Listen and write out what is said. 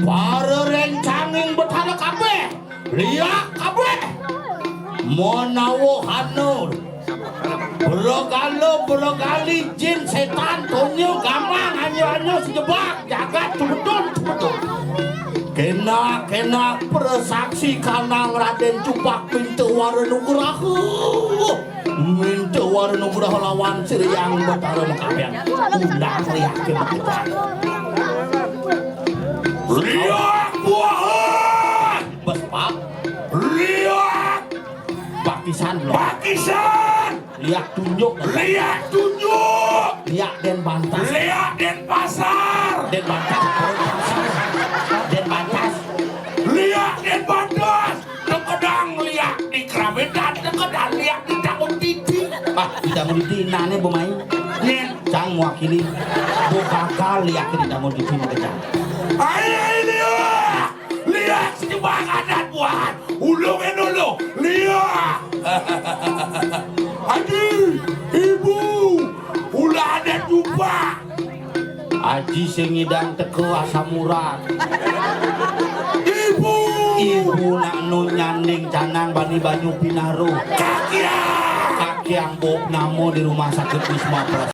para rencanging betara kabeh liak kabeh menawa hanur berogali jin setan tonyo gamang anyo sejebak jagat betul kena persaksi kanang Raden Cupak minta Waranugraha lawan Siriang Betara Mekabian undang liak ke Mekabian liak buahan bespak liak bakisan liak tunjuk liak den bantas liak den pasar den bantas liak den bandas nekedang liak di kerabetan nekedang liak di Dangun Titi di Dangun Titi nane bemain nen cang mewakili buka liak di Dangun Titi makanya ayo liak sejebak adat buahan ulung enolo liak Haji ibu ulah ada jumpa Haji sing ngidang teko asam urat ibu nak nu nyanding canang Bani Banyu Pinaru kaki kaki yang bok namo di rumah sakit Wisma Pras